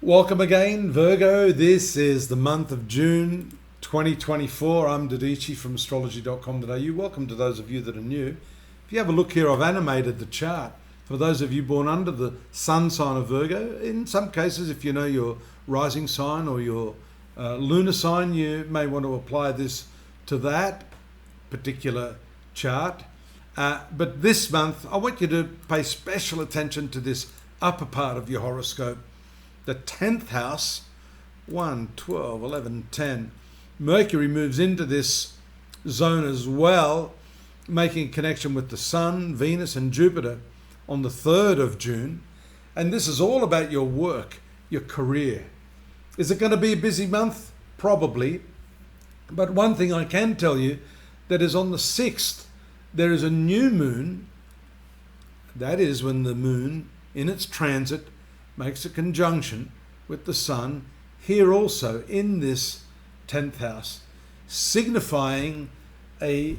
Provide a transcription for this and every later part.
Welcome again, Virgo. This is the month of June 2024. I'm Dadhichi from astrology.com.au. Welcome to those of you that are new. If you have a look here, I've animated the chart. For those of you born under the sun sign of Virgo, in some cases, if you know your rising sign or your lunar sign, you may want to apply this to that particular chart. But this month, I want you to pay special attention to this upper part of your horoscope. The 10th house, 1, 12, 11, 10. Mercury moves into this zone as well, making a connection with the Sun, Venus and Jupiter on the 3rd of June. And this is all about your work, your career. Is it going to be a busy month? Probably. But one thing I can tell you, that is on the 6th, there is a new moon. That is when the moon in its transit makes a conjunction with the sun here also in this 10th house, signifying a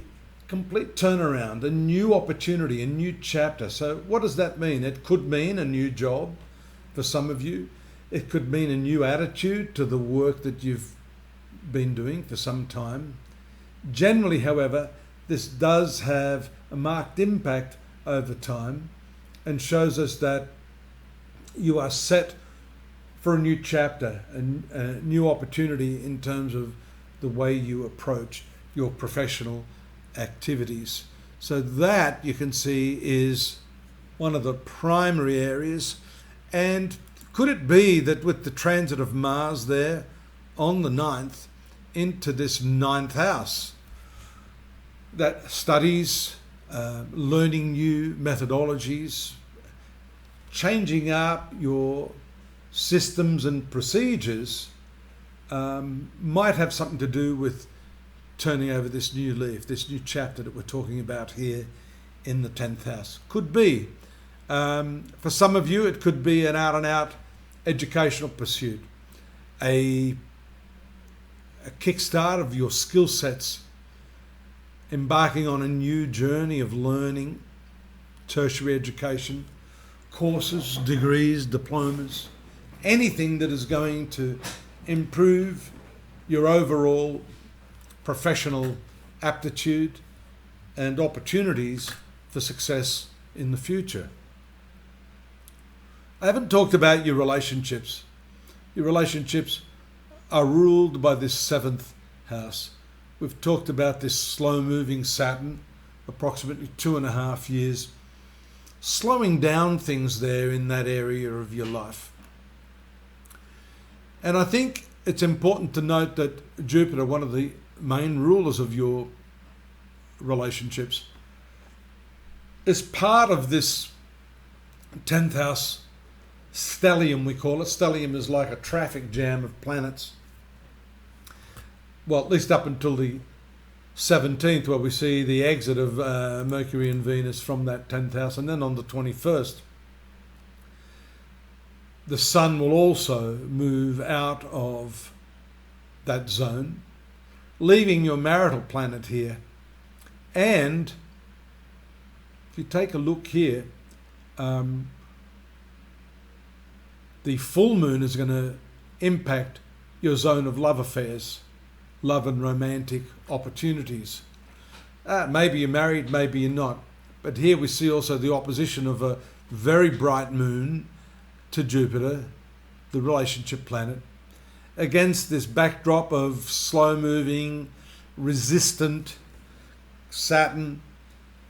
complete turnaround, a new opportunity, a new chapter. So what does that mean? It could mean a new job for some of you. It could mean a new attitude to the work that you've been doing for some time. Generally, however, this does have a marked impact over time and shows us that you are set for a new chapter, a new opportunity in terms of the way you approach your professional activities. So that, you can see, is one of the primary areas. And could it be that with the transit of Mars there on the 9th into this 9th house, that studies, learning new methodologies, changing up your systems and procedures might have something to do with turning over this new leaf, this new chapter that we're talking about here in the 10th house. Could be. For some of you, it could be an out-and-out educational pursuit, a kickstart of your skill sets, embarking on a new journey of learning, tertiary education, courses, degrees, diplomas, anything that is going to improve your overall professional aptitude and opportunities for success in the future. I haven't talked about your relationships. Your relationships are ruled by this 7th house. We've talked about this slow-moving Saturn, approximately 2.5 years, slowing down things there in that area of your life. And I think it's important to note that Jupiter, one of the main rulers of your relationships, is part of this 10th house stellium, we call it. Stellium is like a traffic jam of planets. Well, at least up until the 17th, where we see the exit of Mercury and Venus from that 10th house. And then on the 21st, the Sun will also move out of that zone, leaving your marital planet here. And if you take a look here, the full moon is going to impact your zone of love affairs, love and romantic opportunities. Maybe you're married, maybe you're not. But here we see also the opposition of a very bright moon to Jupiter, the relationship planet, against this backdrop of slow-moving, resistant Saturn,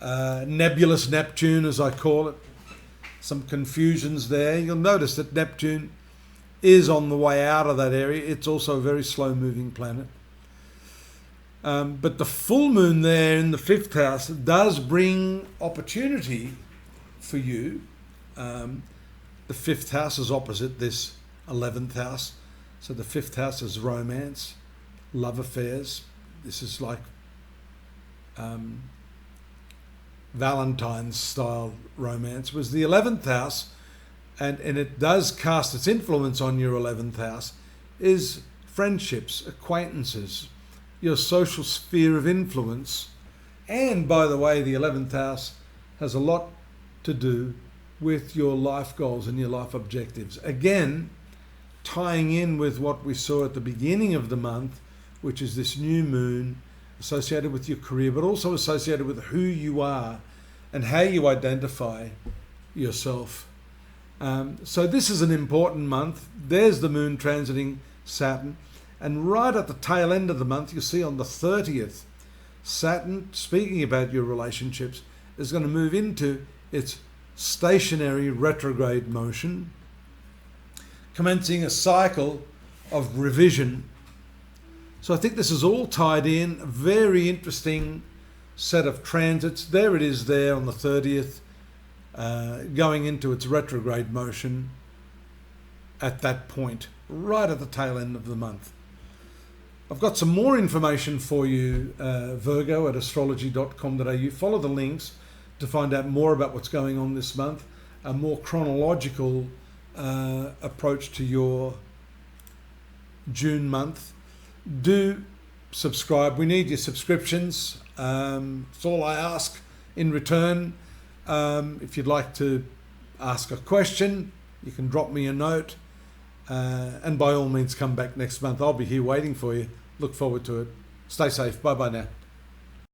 nebulous Neptune, as I call it. Some confusions there. You'll notice that Neptune is on the way out of that area. It's also a very slow-moving planet. But the full moon there in the 5th house does bring opportunity for you. The 5th house is opposite this 11th house. So the 5th house is romance, love affairs. This is like Valentine's style romance. Was the 11th house, and it does cast its influence on your 11th house, is friendships, acquaintances, your social sphere of influence. And by the way, the 11th house has a lot to do with your life goals and your life objectives. Again, tying in with what we saw at the beginning of the month, which is this new moon associated with your career, but also associated with who you are and how you identify yourself. So this is an important month. There's the moon transiting Saturn. And right at the tail end of the month, you'll see on the 30th, Saturn, speaking about your relationships, is going to move into its stationary retrograde motion, commencing a cycle of revision. So I think this is all tied in, a very interesting set of transits. There it is there on the 30th, going into its retrograde motion at that point, right at the tail end of the month. I've got some more information for you, Virgo, at astrology.com.au. Follow the links to find out more about what's going on this month, a more chronological approach to your June month. Do subscribe. We need your subscriptions. It's all I ask in return. If you'd like to ask a question, you can drop me a note. And by all means, come back next month. I'll be here waiting for you. Look forward to it. Stay safe. Bye-bye now.